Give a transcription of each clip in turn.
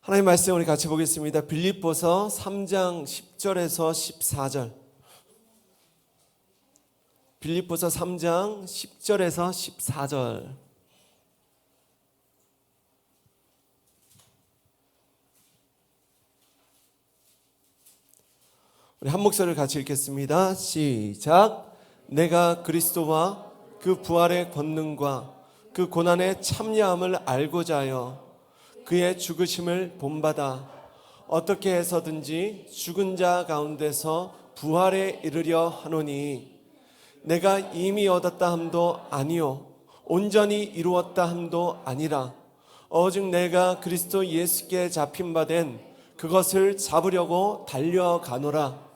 하나님 말씀 우리 같이 보겠습니다. 빌립보서 3장 10절에서 14절. 빌립보서 3장 10절에서 14절. 우리 한 목소리를 같이 읽겠습니다. 시작. 내가 그리스도와 그 부활의 권능과 그 고난의 참여함을 알고자 하여 그의 죽으심을 본받아 어떻게 해서든지 죽은 자 가운데서 부활에 이르려 하노니 내가 이미 얻었다 함도 아니요 온전히 이루었다 함도 아니라 오직 내가 그리스도 예수께 잡힌 바 된 그것을 잡으려고 달려가노라.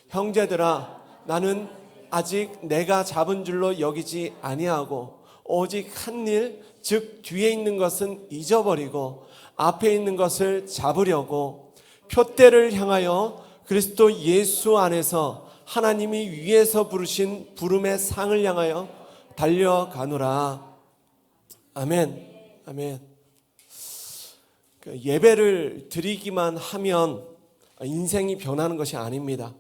형제들아, 나는 아직 내가 잡은 줄로 여기지 아니하고 오직 한 일, 즉 뒤에 있는 것은 잊어버리고 앞에 있는 것을 잡으려고 표대를 향하여 그리스도 예수 안에서 하나님이 위에서 부르신 부름의 상을 향하여 달려가노라. 아멘. 아멘. 예배를 드리기만 하면 인생이 변하는 것이 아닙니다.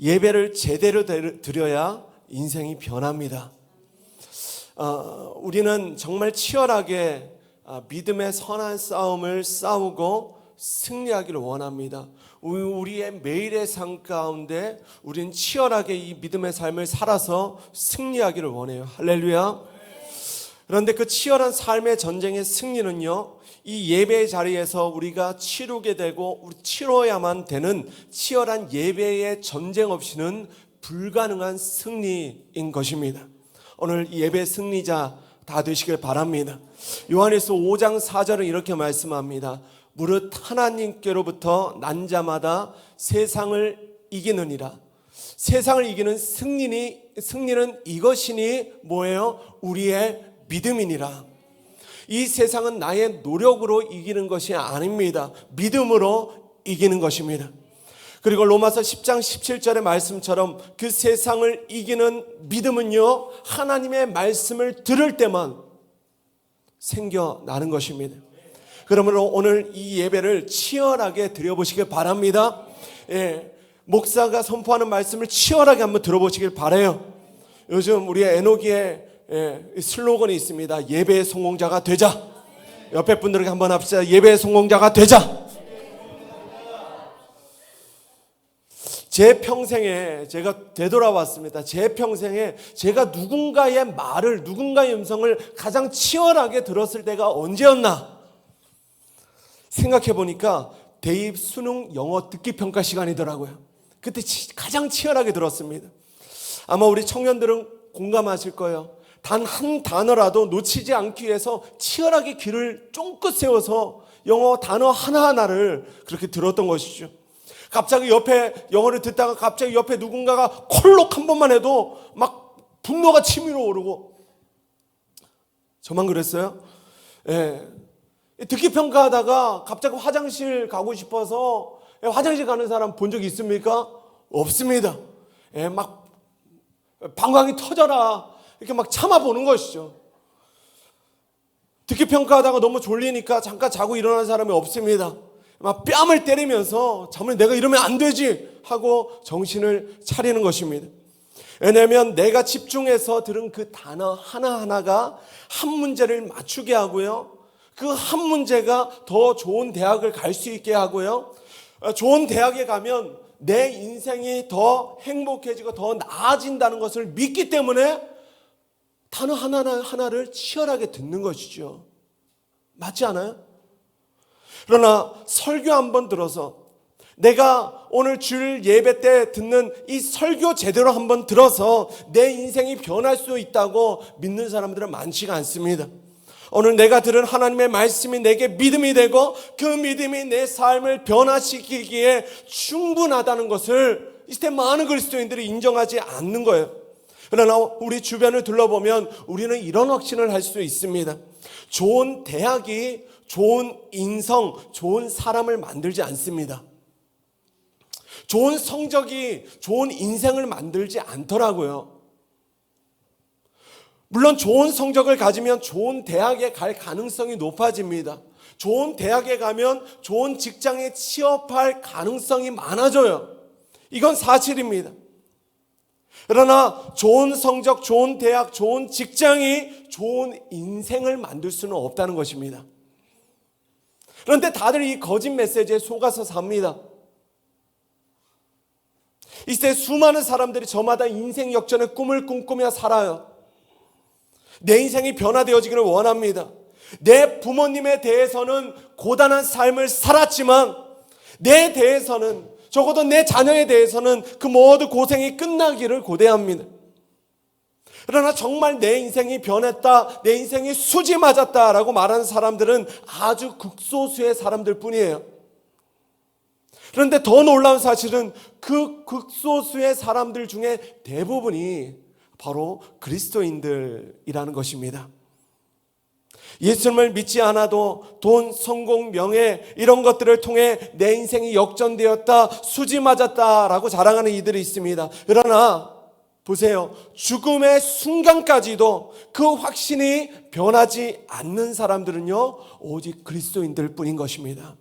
예배를 제대로 드려야 인생이 변합니다. 우리는 정말 치열하게 믿음의 선한 싸움을 싸우고 승리하기를 원합니다. 우리의 매일의 삶 가운데 우리는 치열하게 이 믿음의 삶을 살아서 승리하기를 원해요. 할렐루야. 그런데 그 치열한 삶의 전쟁의 승리는요, 이 예배의 자리에서 우리가 치르게 되고 우리 치러야만 되는 치열한 예배의 전쟁 없이는 불가능한 승리인 것입니다. 오늘 예배 승리자 다 되시길 바랍니다. 요한일서 5장 4절은 이렇게 말씀합니다. 무릇 하나님께로부터 난 자마다 세상을 이기느니라. 세상을 이기는 승리는 이것이니 뭐예요? 우리의 믿음이니라. 이 세상은 나의 노력으로 이기는 것이 아닙니다. 믿음으로 이기는 것입니다. 그리고 로마서 10장 17절의 말씀처럼 그 세상을 이기는 믿음은요, 하나님의 말씀을 들을 때만 생겨나는 것입니다. 그러므로 오늘 이 예배를 치열하게 드려보시길 바랍니다. 목사가 선포하는 말씀을 치열하게 한번 들어보시길 바라요. 요즘 우리 에노기에 슬로건이 있습니다. 예배의 성공자가 되자. 옆에 분들에게 한번 합시다. 예배의 성공자가 되자. 제 평생에 제가 되돌아왔습니다. 제 평생에 제가 누군가의 말을, 누군가의 음성을 가장 치열하게 들었을 때가 언제였나 생각해 보니까 대입 수능 영어 듣기 평가 시간이더라고요. 그때 가장 치열하게 들었습니다. 아마 우리 청년들은 공감하실 거예요. 단 한 단어라도 놓치지 않기 위해서 치열하게 귀를 쫑긋 세워서 영어 단어 하나하나를 그렇게 들었던 것이죠. 갑자기 옆에 영어를 듣다가 갑자기 옆에 누군가가 콜록 한 번만 해도 막 분노가 치밀어 오르고. 저만 그랬어요? 듣기 평가하다가 갑자기 화장실 가고 싶어서 화장실 가는 사람 본 적 있습니까? 없습니다. 막 방광이 터져라 이렇게 막 참아보는 것이죠. 듣기 평가하다가 너무 졸리니까 잠깐 자고 일어나는 사람이 없습니다. 막 뺨을 때리면서 잠을 내가 이러면 안 되지 하고 정신을 차리는 것입니다. 왜냐하면 내가 집중해서 들은 그 단어 하나하나가 한 문제를 맞추게 하고요, 그 한 문제가 더 좋은 대학을 갈 수 있게 하고요, 좋은 대학에 가면 내 인생이 더 행복해지고 더 나아진다는 것을 믿기 때문에 단어 하나를 치열하게 듣는 것이죠. 맞지 않아요? 그러나 설교 한번 들어서, 내가 오늘 주일 예배 때 듣는 이 설교 제대로 한번 들어서 내 인생이 변할 수 있다고 믿는 사람들은 많지가 않습니다. 오늘 내가 들은 하나님의 말씀이 내게 믿음이 되고 그 믿음이 내 삶을 변화시키기에 충분하다는 것을 이 시대 많은 그리스도인들이 인정하지 않는 거예요. 그러나 우리 주변을 둘러보면 우리는 이런 확신을 할 수 있습니다. 좋은 대학이 좋은 인성, 좋은 사람을 만들지 않습니다. 좋은 성적이 좋은 인생을 만들지 않더라고요. 물론 좋은 성적을 가지면 좋은 대학에 갈 가능성이 높아집니다. 좋은 대학에 가면 좋은 직장에 취업할 가능성이 많아져요. 이건 사실입니다. 그러나 좋은 성적, 좋은 대학, 좋은 직장이 좋은 인생을 만들 수는 없다는 것입니다. 그런데 다들 이 거짓 메시지에 속아서 삽니다. 이때 수많은 사람들이 저마다 인생 역전의 꿈을 꿈꾸며 살아요. 내 인생이 변화되어지기를 원합니다. 내 부모님에 대해서는 고단한 삶을 살았지만 내 대해서는, 적어도 내 자녀에 대해서는 그 모든 고생이 끝나기를 고대합니다. 그러나 정말 내 인생이 변했다, 내 인생이 수지 맞았다라고 말하는 사람들은 아주 극소수의 사람들 뿐이에요. 그런데 더 놀라운 사실은 그 극소수의 사람들 중에 대부분이 바로 그리스도인들이라는 것입니다. 예수님을 믿지 않아도 돈, 성공, 명예 이런 것들을 통해 내 인생이 역전되었다, 수지 맞았다라고 자랑하는 이들이 있습니다. 그러나 보세요. 죽음의 순간까지도 그 확신이 변하지 않는 사람들은요, 오직 그리스도인들 뿐인 것입니다.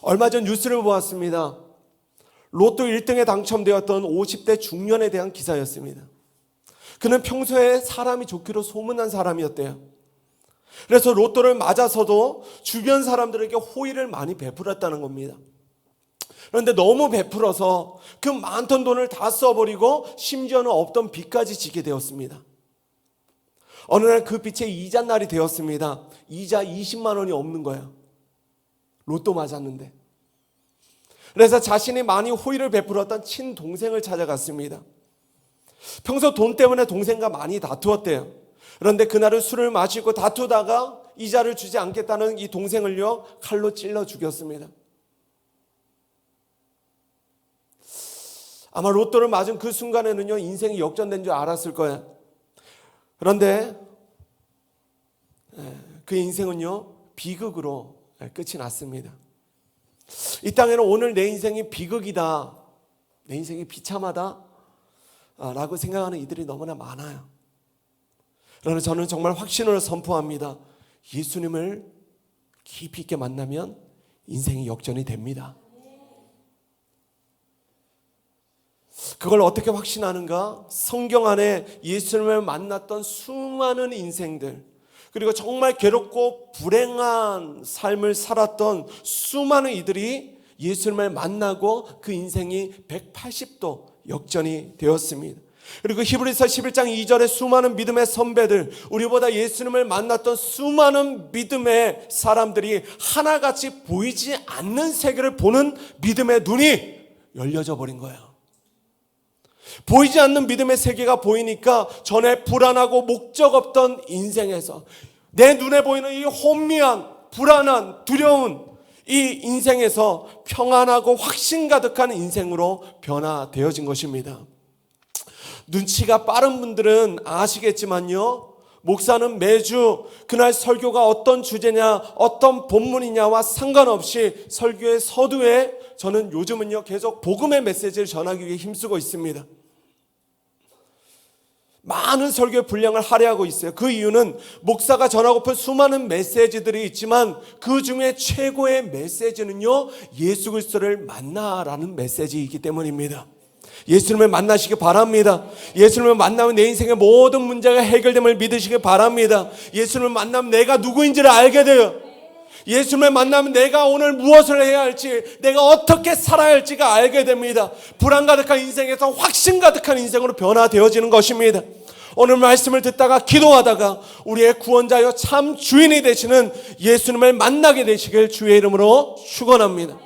얼마 전 뉴스를 보았습니다. 로또 1등에 당첨되었던 50대 중년에 대한 기사였습니다. 그는 평소에 사람이 좋기로 소문난 사람이었대요. 그래서 로또를 맞아서도 주변 사람들에게 호의를 많이 베풀었다는 겁니다. 그런데 너무 베풀어서 그 많던 돈을 다 써버리고 심지어는 없던 빚까지 지게 되었습니다. 어느 날 그 빚의 이자 날이 되었습니다. 이자 20만 원이 없는 거예요. 로또 맞았는데. 그래서 자신이 많이 호의를 베풀었던 친동생을 찾아갔습니다. 평소 돈 때문에 동생과 많이 다투었대요. 그런데 그날은 술을 마시고 다투다가 이자를 주지 않겠다는 이 동생을요, 칼로 찔러 죽였습니다. 아마 로또를 맞은 그 순간에는요, 인생이 역전된 줄 알았을 거예요. 그런데 그 인생은요, 비극으로 끝이 났습니다. 이 땅에는 오늘 내 인생이 비극이다, 내 인생이 비참하다 라고 생각하는 이들이 너무나 많아요. 그러나 저는 정말 확신으로 선포합니다. 예수님을 깊이 있게 만나면 인생이 역전이 됩니다. 그걸 어떻게 확신하는가? 성경 안에 예수님을 만났던 수많은 인생들, 그리고 정말 괴롭고 불행한 삶을 살았던 수많은 이들이 예수님을 만나고 그 인생이 180도 역전이 되었습니다. 그리고 히브리서 11장 2절에 수많은 믿음의 선배들, 우리보다 예수님을 만났던 수많은 믿음의 사람들이 하나같이 보이지 않는 세계를 보는 믿음의 눈이 열려져 버린 거예요. 보이지 않는 믿음의 세계가 보이니까 전에 불안하고 목적 없던 인생에서, 내 눈에 보이는 이 혼미한, 불안한, 두려운 이 인생에서 평안하고 확신 가득한 인생으로 변화되어진 것입니다. 눈치가 빠른 분들은 아시겠지만요, 목사는 매주 그날 설교가 어떤 주제냐, 어떤 본문이냐와 상관없이 설교의 서두에 저는 요즘은요, 계속 복음의 메시지를 전하기 위해 힘쓰고 있습니다. 많은 설교의 분량을 할애하고 있어요. 그 이유는 목사가 전하고픈 수많은 메시지들이 있지만 그 중에 최고의 메시지는요, 예수 그리스도를 만나라는 메시지이기 때문입니다. 예수님을 만나시기 바랍니다. 예수님을 만나면 내 인생의 모든 문제가 해결됨을 믿으시기 바랍니다. 예수님을 만나면 내가 누구인지를 알게 돼요. 예수님을 만나면 내가 오늘 무엇을 해야 할지, 내가 어떻게 살아야 할지가 알게 됩니다. 불안 가득한 인생에서 확신 가득한 인생으로 변화되어지는 것입니다. 오늘 말씀을 듣다가 기도하다가 우리의 구원자여 참 주인이 되시는 예수님을 만나게 되시길 주의 이름으로 축원합니다.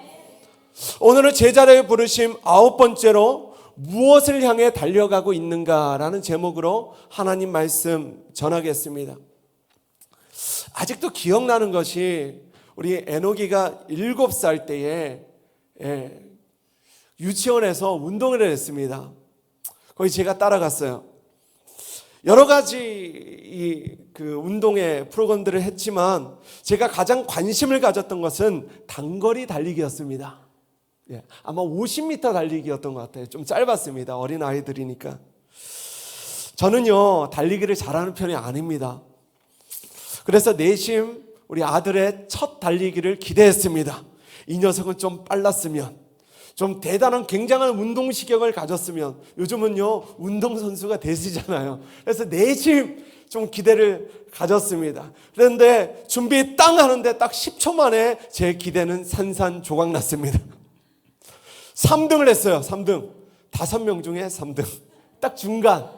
오늘은 제자리에 부르심 9번째로 무엇을 향해 달려가고 있는가라는 제목으로 하나님 말씀 전하겠습니다. 아직도 기억나는 것이 우리 에녹이가 7살 때에 유치원에서 운동을 했습니다. 거기 제가 따라갔어요. 여러 가지 그 운동의 프로그램들을 했지만 제가 가장 관심을 가졌던 것은 단거리 달리기였습니다. 아마 50m 달리기였던 것 같아요. 좀 짧았습니다. 어린 아이들이니까. 저는요, 달리기를 잘하는 편이 아닙니다. 그래서 내심 우리 아들의 첫 달리기를 기대했습니다. 이 녀석은 좀 빨랐으면, 좀 대단한 굉장한 운동신경을 가졌으면, 요즘은요 운동선수가 되시잖아요. 그래서 내심 좀 기대를 가졌습니다. 그런데 준비 땅 하는데 딱 10초 만에 제 기대는 산산조각 났습니다. 3등을 했어요. 3등. 5명 중에 3등. 딱 중간.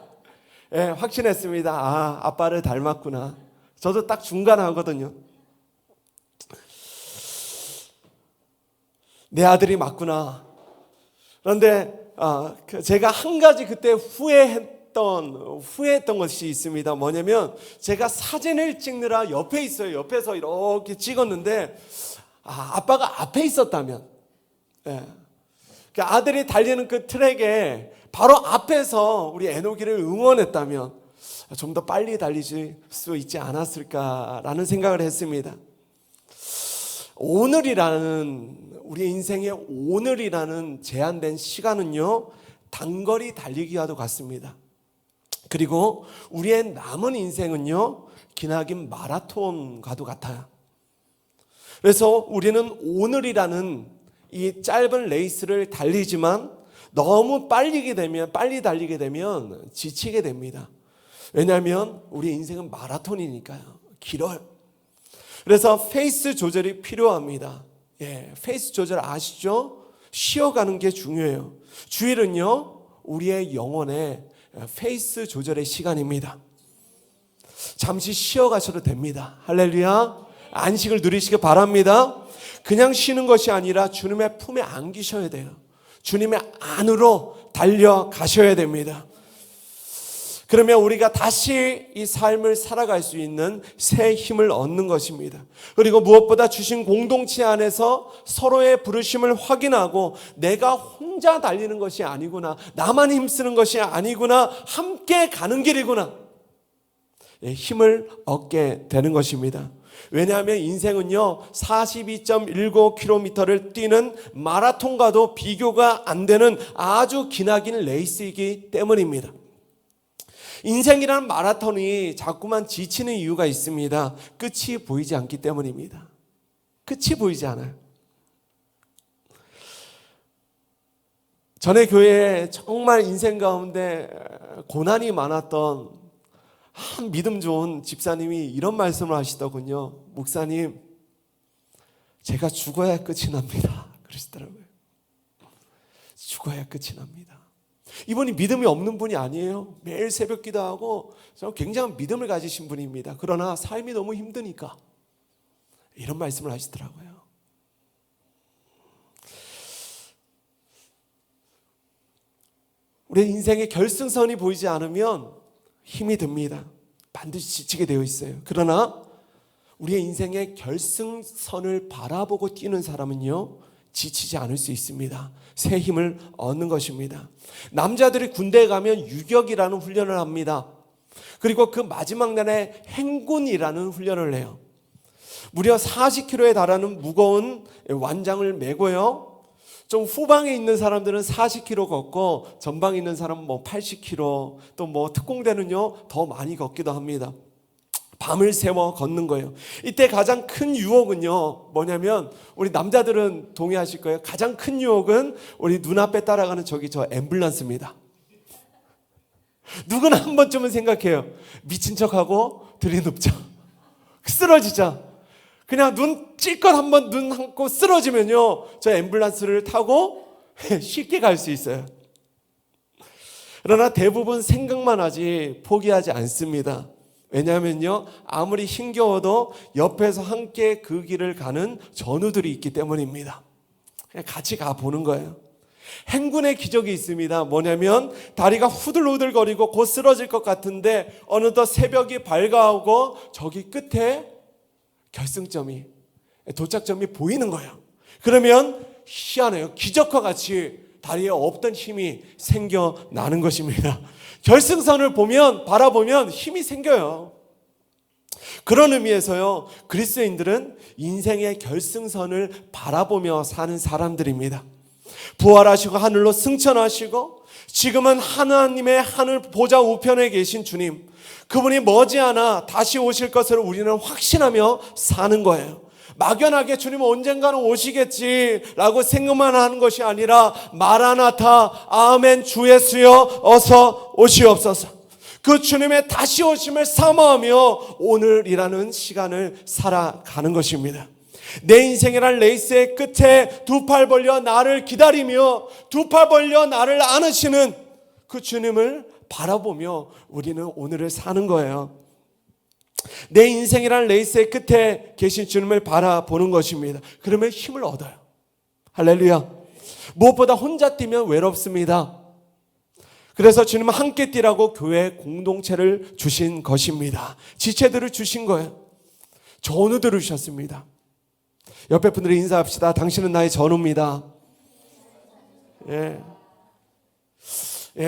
예, 확신했습니다. 아, 아빠를 닮았구나. 저도 딱 중간 하거든요. 내 아들이 맞구나. 그런데 제가 한 가지 그때 후회했던 것이 있습니다. 뭐냐면 제가 사진을 찍느라 옆에 있어요. 옆에서 이렇게 찍었는데 아빠가 앞에 있었다면, 예. 아들이 달리는 그 트랙에 바로 앞에서 우리 에녹이를 응원했다면 좀 더 빨리 달리실 수 있지 않았을까라는 생각을 했습니다. 우리 인생의 오늘이라는 제한된 시간은요, 단거리 달리기와도 같습니다. 그리고 우리의 남은 인생은요, 기나긴 마라톤과도 같아요. 그래서 우리는 오늘이라는 이 짧은 레이스를 달리지만 너무 빨리 달리게 되면 지치게 됩니다. 왜냐하면 우리 인생은 마라톤이니까요. 길어요. 그래서 페이스 조절이 필요합니다. 예, 페이스 조절 아시죠? 쉬어가는 게 중요해요. 주일은요, 우리의 영혼의 페이스 조절의 시간입니다. 잠시 쉬어가셔도 됩니다. 할렐루야. 안식을 누리시기 바랍니다. 그냥 쉬는 것이 아니라 주님의 품에 안기셔야 돼요. 주님의 안으로 달려가셔야 됩니다. 그러면 우리가 다시 이 삶을 살아갈 수 있는 새 힘을 얻는 것입니다. 그리고 무엇보다 주신 공동체 안에서 서로의 부르심을 확인하고 내가 혼자 달리는 것이 아니구나, 나만 힘쓰는 것이 아니구나, 함께 가는 길이구나, 힘을 얻게 되는 것입니다. 왜냐하면 인생은요 42.19km를 뛰는 마라톤과도 비교가 안 되는 아주 기나긴 레이스이기 때문입니다. 인생이라는 마라톤이 자꾸만 지치는 이유가 있습니다. 끝이 보이지 않기 때문입니다. 끝이 보이지 않아요. 전에 교회에 정말 인생 가운데 고난이 많았던 한 믿음 좋은 집사님이 이런 말씀을 하시더군요. 목사님, 제가 죽어야 끝이 납니다. 그러시더라고요. 죽어야 끝이 납니다. 이분이 믿음이 없는 분이 아니에요. 매일 새벽 기도하고 굉장한 믿음을 가지신 분입니다. 그러나 삶이 너무 힘드니까 이런 말씀을 하시더라고요. 우리 인생의 결승선이 보이지 않으면 힘이 듭니다. 반드시 지치게 되어 있어요. 그러나 우리의 인생의 결승선을 바라보고 뛰는 사람은요, 지치지 않을 수 있습니다. 새 힘을 얻는 것입니다. 남자들이 군대에 가면 유격이라는 훈련을 합니다. 그리고 그 마지막 날에 행군이라는 훈련을 해요. 무려 40kg에 달하는 무거운 완장을 메고요, 좀 후방에 있는 사람들은 40km 걷고 전방에 있는 사람은 80km, 또 특공대는요 더 많이 걷기도 합니다. 밤을 새워 걷는 거예요. 이때 가장 큰 유혹은요 뭐냐면, 우리 남자들은 동의하실 거예요. 가장 큰 유혹은 우리 눈앞에 따라가는 저 앰뷸런스입니다. 누구나 한 번쯤은 생각해요. 미친 척하고 들이눕자, 쓰러지자. 그냥 찔것 한번 눈 감고 쓰러지면요 저 앰뷸런스를 타고 쉽게 갈 수 있어요. 그러나 대부분 생각만 하지 포기하지 않습니다. 왜냐하면요 아무리 힘겨워도 옆에서 함께 그 길을 가는 전우들이 있기 때문입니다. 그냥 같이 가보는 거예요. 행군의 기적이 있습니다. 뭐냐면 다리가 후들후들거리고 곧 쓰러질 것 같은데 어느덧 새벽이 밝아오고 저기 끝에 결승점이, 도착점이 보이는 거예요. 그러면 희한해요. 기적과 같이 다리에 없던 힘이 생겨나는 것입니다. 결승선을 바라보면 힘이 생겨요. 그런 의미에서요 그리스도인들은 인생의 결승선을 바라보며 사는 사람들입니다. 부활하시고 하늘로 승천하시고 지금은 하나님의 하늘 보좌 우편에 계신 주님, 그분이 머지않아 다시 오실 것을 우리는 확신하며 사는 거예요. 막연하게 주님은 언젠가는 오시겠지라고 생각만 하는 것이 아니라 마라나타, 아멘, 주 예수여 어서 오시옵소서. 그 주님의 다시 오심을 사모하며 오늘이라는 시간을 살아가는 것입니다. 내 인생이란 레이스의 끝에 두 팔 벌려 나를 기다리며 두 팔 벌려 나를 안으시는 그 주님을 바라보며 우리는 오늘을 사는 거예요. 내 인생이란 레이스의 끝에 계신 주님을 바라보는 것입니다. 그러면 힘을 얻어요. 할렐루야. 무엇보다 혼자 뛰면 외롭습니다. 그래서 주님은 함께 뛰라고 교회 공동체를 주신 것입니다. 지체들을 주신 거예요. 전우들을 주셨습니다. 옆에 분들이 인사합시다. 당신은 나의 전우입니다.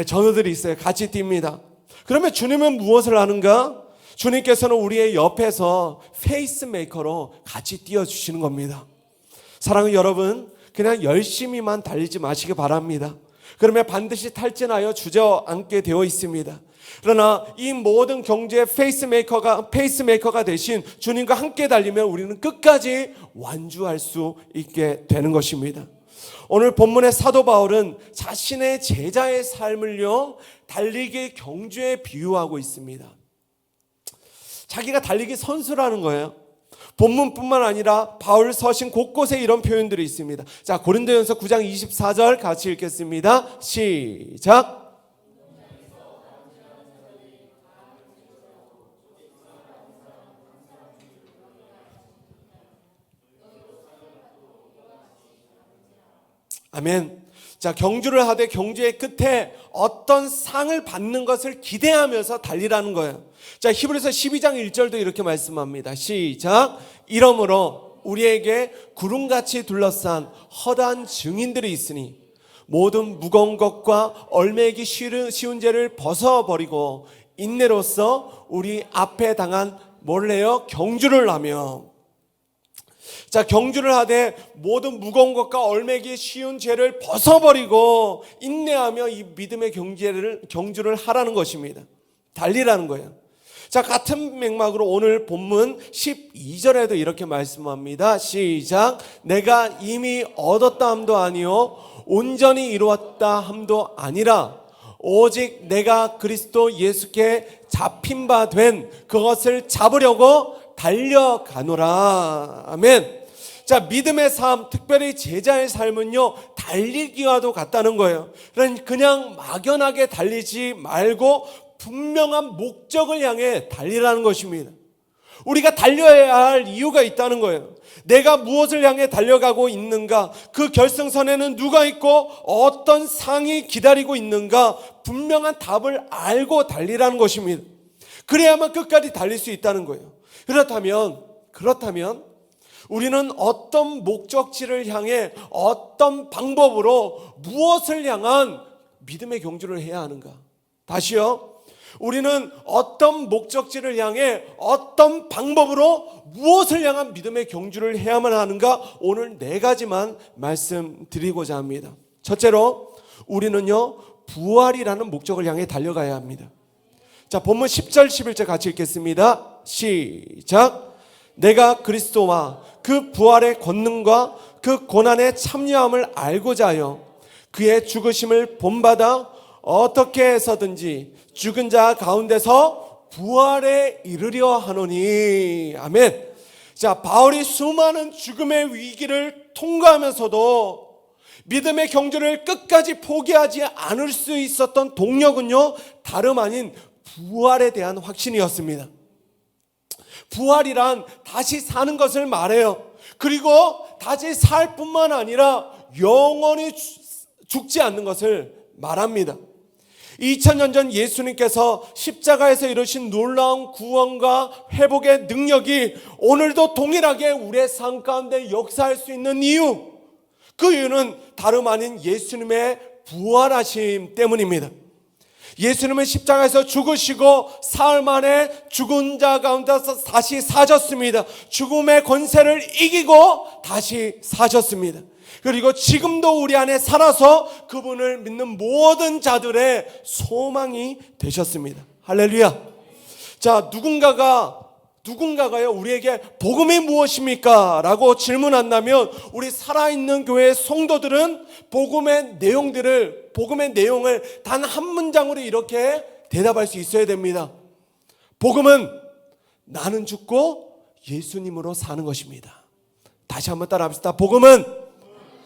전우들이 있어요. 같이 뜁니다. 그러면 주님은 무엇을 하는가? 주님께서는 우리의 옆에서 페이스메이커로 같이 뛰어주시는 겁니다. 사랑하는 여러분, 그냥 열심히만 달리지 마시기 바랍니다. 그러면 반드시 탈진하여 주저앉게 되어 있습니다. 그러나 이 모든 경주의 페이스메이커가 되신 주님과 함께 달리면 우리는 끝까지 완주할 수 있게 되는 것입니다. 오늘 본문의 사도 바울은 자신의 제자의 삶을요, 달리기 경주에 비유하고 있습니다. 자기가 달리기 선수라는 거예요. 본문뿐만 아니라 바울 서신 곳곳에 이런 표현들이 있습니다. 자, 고린도전서 9장 24절 같이 읽겠습니다. 시작. 아멘. 자, 경주를 하되 경주의 끝에 어떤 상을 받는 것을 기대하면서 달리라는 거예요. 자, 히브리서 12장 1절도 이렇게 말씀합니다. 시작. 이러므로 우리에게 구름같이 둘러싼 허다한 증인들이 있으니 모든 무거운 것과 얼매기 쉬운 죄를 벗어버리고 인내로써 우리 앞에 당한 몰래요 경주를 하며. 자, 경주를 하되 모든 무거운 것과 얼매기 쉬운 죄를 벗어버리고 인내하며 이 믿음의 경주를 하라는 것입니다. 달리라는 거예요. 자, 같은 맥락으로 오늘 본문 12절에도 이렇게 말씀합니다. 시작. 내가 이미 얻었다 함도 아니요 온전히 이루었다 함도 아니라 오직 내가 그리스도 예수께 잡힌 바 된 그것을 잡으려고 달려가노라. 아멘. 자, 믿음의 삶, 특별히 제자의 삶은요, 달리기와도 같다는 거예요. 그냥 막연하게 달리지 말고 분명한 목적을 향해 달리라는 것입니다. 우리가 달려야 할 이유가 있다는 거예요. 내가 무엇을 향해 달려가고 있는가, 그 결승선에는 누가 있고 어떤 상이 기다리고 있는가, 분명한 답을 알고 달리라는 것입니다. 그래야만 끝까지 달릴 수 있다는 거예요. 그렇다면 우리는 어떤 목적지를 향해 어떤 방법으로 무엇을 향한 믿음의 경주를 해야 하는가? 다시요. 우리는 어떤 목적지를 향해 어떤 방법으로 무엇을 향한 믿음의 경주를 해야만 하는가? 오늘 4가지만 말씀드리고자 합니다. 첫째로 우리는요, 부활이라는 목적을 향해 달려가야 합니다. 자, 본문 10절 11절 같이 읽겠습니다. 시작. 내가 그리스도와 그 부활의 권능과 그 고난의 참여함을 알고자 하여 그의 죽으심을 본받아 어떻게 해서든지 죽은 자 가운데서 부활에 이르려 하노니. 아멘. 자, 바울이 수많은 죽음의 위기를 통과하면서도 믿음의 경주를 끝까지 포기하지 않을 수 있었던 동력은요, 다름 아닌 부활에 대한 확신이었습니다. 부활이란 다시 사는 것을 말해요. 그리고 다시 살 뿐만 아니라 영원히 죽지 않는 것을 말합니다. 2000년 전 예수님께서 십자가에서 이루신 놀라운 구원과 회복의 능력이 오늘도 동일하게 우리의 삶 가운데 역사할 수 있는 이유, 그 이유는 다름 아닌 예수님의 부활하심 때문입니다. 예수님은 십자가에서 죽으시고 사흘 만에 죽은 자 가운데서 다시 사셨습니다. 죽음의 권세를 이기고 다시 사셨습니다. 그리고 지금도 우리 안에 살아서 그분을 믿는 모든 자들의 소망이 되셨습니다. 할렐루야. 자, 누군가가요 우리에게 복음이 무엇입니까? 라고 질문한다면 우리 살아있는 교회 성도들은 복음의 내용을 단 한 문장으로 이렇게 대답할 수 있어야 됩니다. 복음은 나는 죽고 예수님으로 사는 것입니다. 다시 한번 따라합시다. 복음은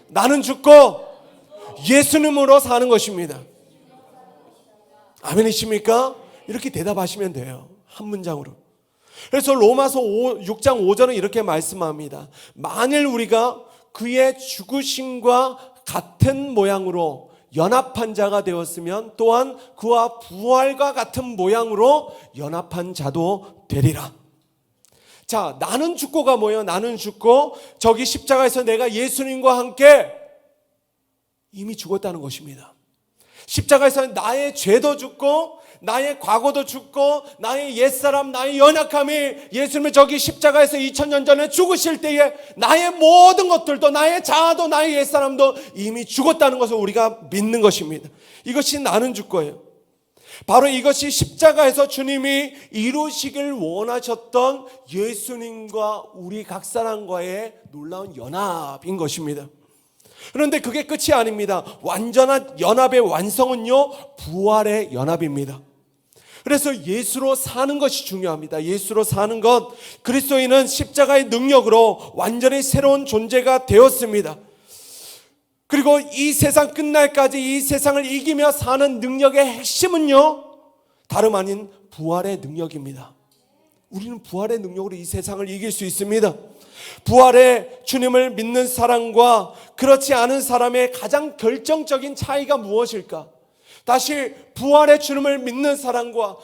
나는 죽고 예수님으로 사는 것입니다. 아멘이십니까? 이렇게 대답하시면 돼요. 한 문장으로. 그래서 로마서 6장 5절은 이렇게 말씀합니다. 만일 우리가 그의 죽으심과 같은 모양으로 연합한 자가 되었으면 또한 그와 부활과 같은 모양으로 연합한 자도 되리라. 자, 나는 죽고가 뭐예요? 나는 죽고 저기 십자가에서 내가 예수님과 함께 이미 죽었다는 것입니다. 십자가에서 나의 죄도 죽고 나의 과거도 죽고 나의 옛사람, 나의 연약함이 예수님의 저기 십자가에서 2000년 전에 죽으실 때에 나의 모든 것들도 나의 자아도 나의 옛사람도 이미 죽었다는 것을 우리가 믿는 것입니다. 이것이 나는 죽고예요. 바로 이것이 십자가에서 주님이 이루시길 원하셨던 예수님과 우리 각 사람과의 놀라운 연합인 것입니다. 그런데 그게 끝이 아닙니다. 완전한 연합의 완성은요, 부활의 연합입니다. 그래서 예수로 사는 것이 중요합니다. 예수로 사는 것, 그리스도인은 십자가의 능력으로 완전히 새로운 존재가 되었습니다. 그리고 이 세상 끝날까지 이 세상을 이기며 사는 능력의 핵심은요, 다름 아닌 부활의 능력입니다. 우리는 부활의 능력으로 이 세상을 이길 수 있습니다. 부활의 주님을 믿는 사람과 그렇지 않은 사람의 가장 결정적인 차이가 무엇일까? 다시 부활의 주님을 믿는 사람과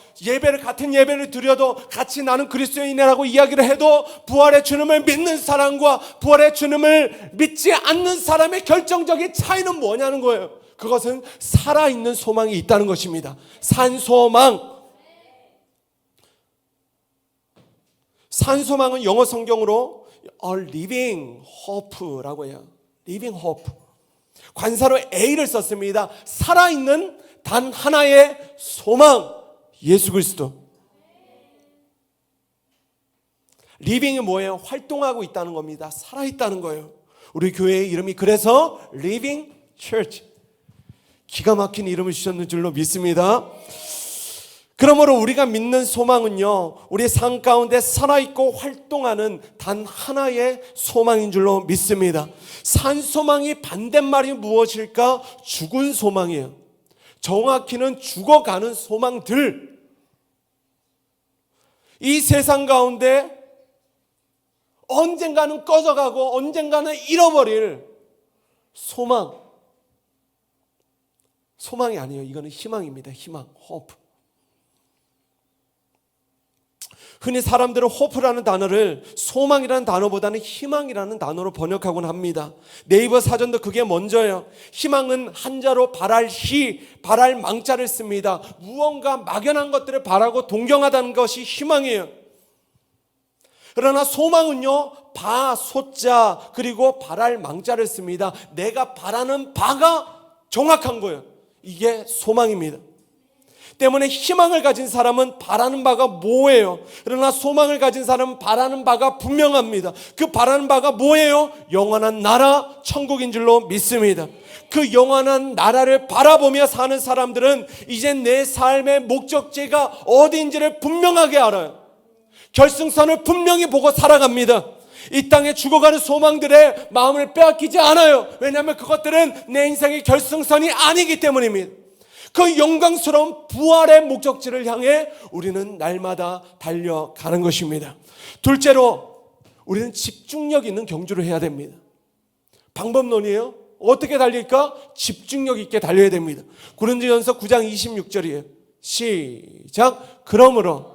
같은 예배를 드려도 같이 나는 그리스도인이라고 이야기를 해도 부활의 주님을 믿는 사람과 부활의 주님을 믿지 않는 사람의 결정적인 차이는 뭐냐는 거예요. 그것은 살아있는 소망이 있다는 것입니다. 산소망. 산소망은 영어 성경으로 living hope라고 해요. living hope. 관사로 A를 썼습니다. 살아있는 단 하나의 소망, 예수 그리스도. 리빙이 뭐예요? 활동하고 있다는 겁니다. 살아있다는 거예요. 우리 교회의 이름이 그래서 Living Church. 기가 막힌 이름을 주셨는 줄로 믿습니다. 그러므로 우리가 믿는 소망은요, 우리의 삶 가운데 살아있고 활동하는 단 하나의 소망인 줄로 믿습니다. 산소망이 반대말이 무엇일까? 죽은 소망이에요. 정확히는 죽어가는 소망들. 이 세상 가운데 언젠가는 꺼져가고 언젠가는 잃어버릴 소망. 소망이 아니에요. 이거는 희망입니다. 희망, hope. 흔히 사람들은 hope라는 단어를 소망이라는 단어보다는 희망이라는 단어로 번역하곤 합니다. 네이버 사전도 그게 먼저예요. 희망은 한자로 바랄 망자를 씁니다. 무언가 막연한 것들을 바라고 동경하다는 것이 희망이에요. 그러나 소망은요, 소자 그리고 바랄 망자를 씁니다. 내가 바라는 바가 정확한 거예요. 이게 소망입니다. 때문에 희망을 가진 사람은 바라는 바가 뭐예요? 그러나 소망을 가진 사람은 바라는 바가 분명합니다. 그 바라는 바가 뭐예요? 영원한 나라, 천국인 줄로 믿습니다. 그 영원한 나라를 바라보며 사는 사람들은 이제 내 삶의 목적지가 어디인지를 분명하게 알아요. 결승선을 분명히 보고 살아갑니다. 이 땅에 죽어가는 소망들의 마음을 빼앗기지 않아요. 왜냐하면 그것들은 내 인생의 결승선이 아니기 때문입니다. 그 영광스러운 부활의 목적지를 향해 우리는 날마다 달려가는 것입니다. 둘째로 우리는 집중력 있는 경주를 해야 됩니다. 방법론이에요. 어떻게 달릴까? 집중력 있게 달려야 됩니다. 고린도전서 9장 26절이에요. 시작. 그러므로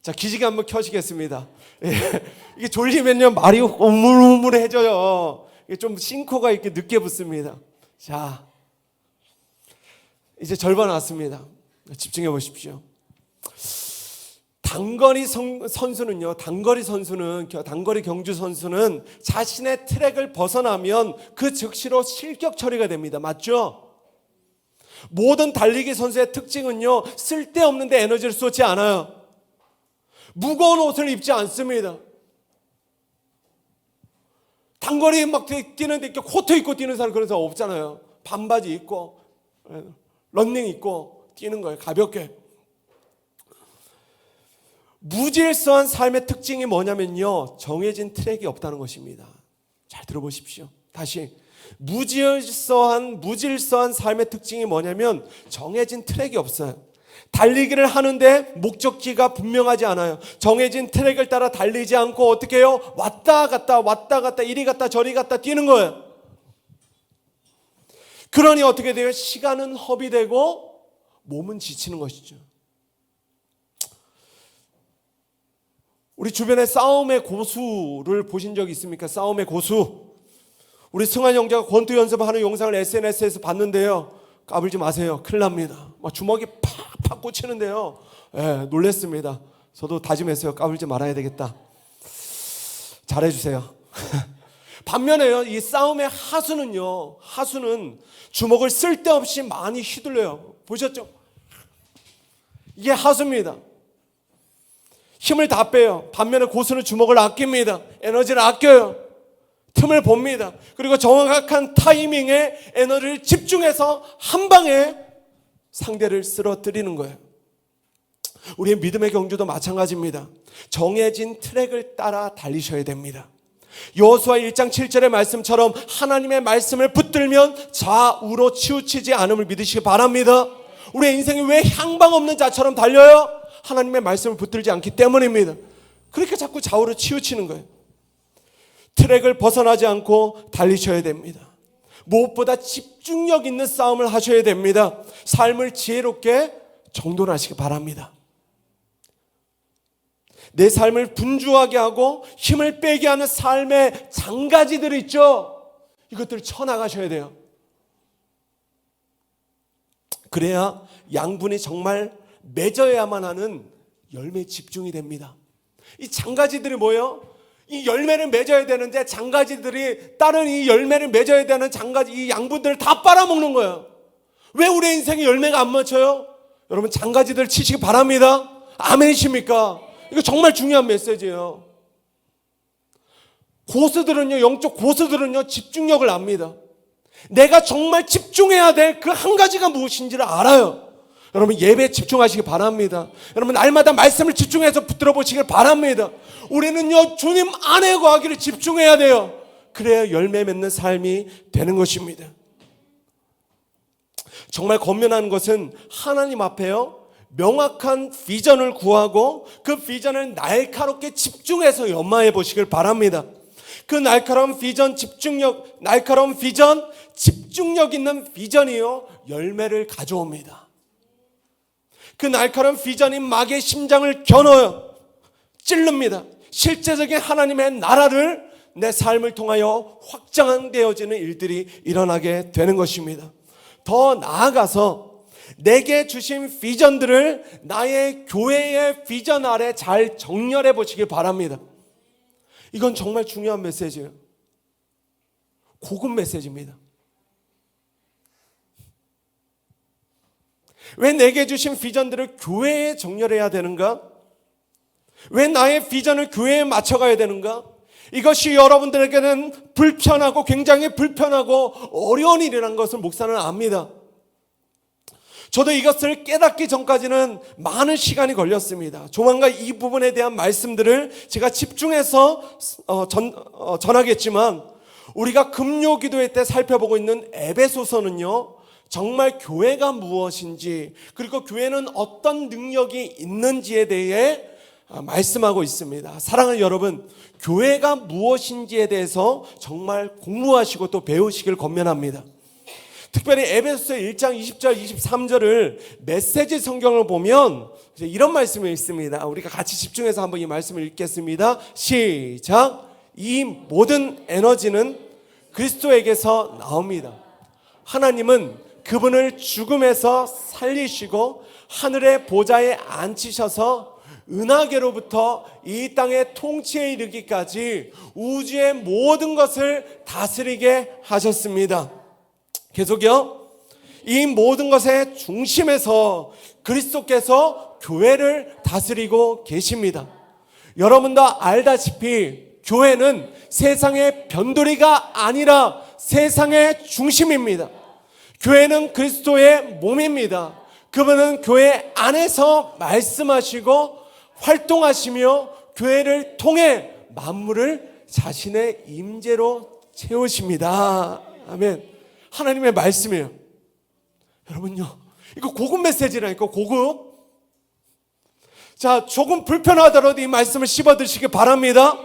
자, 기지개 한번 켜시겠습니다. 이게 졸리면요 말이 우물우물해져요. 이게 좀 싱코가 이렇게 늦게 붙습니다. 자, 이제 절반 왔습니다. 집중해 보십시오. 단거리 경주 선수는 자신의 트랙을 벗어나면 그 즉시로 실격 처리가 됩니다. 맞죠? 모든 달리기 선수의 특징은요, 쓸데없는데 에너지를 쏟지 않아요. 무거운 옷을 입지 않습니다. 단거리 막 뛰는데 이렇게 코트 입고 뛰는 사람 그런 사람 없잖아요. 반바지 입고 런닝 입고 뛰는 거예요. 가볍게. 무질서한 삶의 특징이 뭐냐면요, 정해진 트랙이 없다는 것입니다. 잘 들어보십시오. 다시, 무질서한 삶의 특징이 뭐냐면 정해진 트랙이 없어요. 달리기를 하는데 목적지가 분명하지 않아요. 정해진 트랙을 따라 달리지 않고 어떻게 해요? 왔다 갔다 이리 갔다 저리 갔다 뛰는 거예요. 그러니 어떻게 돼요? 시간은 허비되고 몸은 지치는 것이죠. 우리 주변에 싸움의 고수를 보신 적이 있습니까? 싸움의 고수. 우리 승환 형제가 권투 연습하는 영상을 SNS에서 봤는데요. 까불지 마세요. 큰일 납니다. 막 주먹이 팍팍 꽂히는데요. 놀랬습니다. 저도 다짐했어요. 까불지 말아야 되겠다. 잘해주세요. 반면에요, 이 싸움의 하수는 주먹을 쓸데없이 많이 휘둘려요. 보셨죠? 이게 하수입니다. 힘을 다 빼요. 반면에 고수는 주먹을 아낍니다. 에너지를 아껴요. 틈을 봅니다. 그리고 정확한 타이밍에 에너지를 집중해서 한 방에 상대를 쓰러뜨리는 거예요. 우리의 믿음의 경주도 마찬가지입니다. 정해진 트랙을 따라 달리셔야 됩니다. 여호수아 1장 7절의 말씀처럼 하나님의 말씀을 붙들면 좌우로 치우치지 않음을 믿으시기 바랍니다. 우리의 인생이 왜 향방 없는 자처럼 달려요? 하나님의 말씀을 붙들지 않기 때문입니다. 그렇게 자꾸 좌우로 치우치는 거예요. 트랙을 벗어나지 않고 달리셔야 됩니다. 무엇보다 집중력 있는 싸움을 하셔야 됩니다. 삶을 지혜롭게 정돈하시기 바랍니다. 내 삶을 분주하게 하고 힘을 빼게 하는 삶의 장가지들 있죠. 이것들을 쳐나가셔야 돼요. 그래야 양분이 정말 맺어야만 하는 열매에 집중이 됩니다. 이 장가지들이 뭐예요? 이 열매를 맺어야 되는데 장가지들이 다른 이 열매를 맺어야 되는 장가지 이 양분들을 다 빨아먹는 거예요. 왜 우리 인생에 열매가 안 맺혀요? 여러분, 장가지들 치시기 바랍니다. 아멘이십니까? 이거 정말 중요한 메시지예요. 영적 고수들은요, 집중력을 압니다. 내가 정말 집중해야 될 그 한 가지가 무엇인지를 알아요. 여러분, 예배에 집중하시기 바랍니다. 여러분, 날마다 말씀을 집중해서 붙들어 보시길 바랍니다. 우리는요, 주님 안에 거하기를 집중해야 돼요. 그래야 열매 맺는 삶이 되는 것입니다. 정말 권면하는 것은 하나님 앞에요, 명확한 비전을 구하고 그 비전을 날카롭게 집중해서 연마해 보시길 바랍니다. 그 날카로운 비전, 집중력 있는 비전이요, 열매를 가져옵니다. 그 날카로운 비전이 마귀의 심장을 겨눠요. 찔릅니다. 실제적인 하나님의 나라를 내 삶을 통하여 확장되어지는 일들이 일어나게 되는 것입니다. 더 나아가서 내게 주신 비전들을 나의 교회의 비전 아래 잘 정렬해 보시길 바랍니다. 이건 정말 중요한 메시지예요. 고급 메시지입니다. 왜 내게 주신 비전들을 교회에 정렬해야 되는가? 왜 나의 비전을 교회에 맞춰가야 되는가? 이것이 여러분들에게는 굉장히 불편하고 어려운 일이라는 것을 목사는 압니다. 저도 이것을 깨닫기 전까지는 많은 시간이 걸렸습니다. 조만간 이 부분에 대한 말씀들을 제가 집중해서 전하겠지만, 우리가 금요기도회 때 살펴보고 있는 에베소서는요, 정말 교회가 무엇인지, 그리고 교회는 어떤 능력이 있는지에 대해 말씀하고 있습니다. 사랑하는 여러분, 교회가 무엇인지에 대해서 정말 공부하시고 또 배우시길 권면합니다. 특별히 에베소서 1장 20절 23절을 메시지 성경을 보면 이런 말씀이 있습니다. 우리가 같이 집중해서 한번 이 말씀을 읽겠습니다. 시작. 이 모든 에너지는 그리스도에게서 나옵니다. 하나님은 그분을 죽음에서 살리시고 하늘의 보좌에 앉히셔서 은하계로부터 이 땅의 통치에 이르기까지 우주의 모든 것을 다스리게 하셨습니다. 계속요. 이 모든 것의 중심에서 그리스도께서 교회를 다스리고 계십니다. 여러분도 알다시피 교회는 세상의 변두리가 아니라 세상의 중심입니다. 교회는 그리스도의 몸입니다. 그분은 교회 안에서 말씀하시고 활동하시며 교회를 통해 만물을 자신의 임재로 채우십니다. 아멘. 하나님의 말씀이에요. 여러분요, 이거 고급 메시지라니까, 고급. 자, 조금 불편하더라도 이 말씀을 씹어드시기 바랍니다.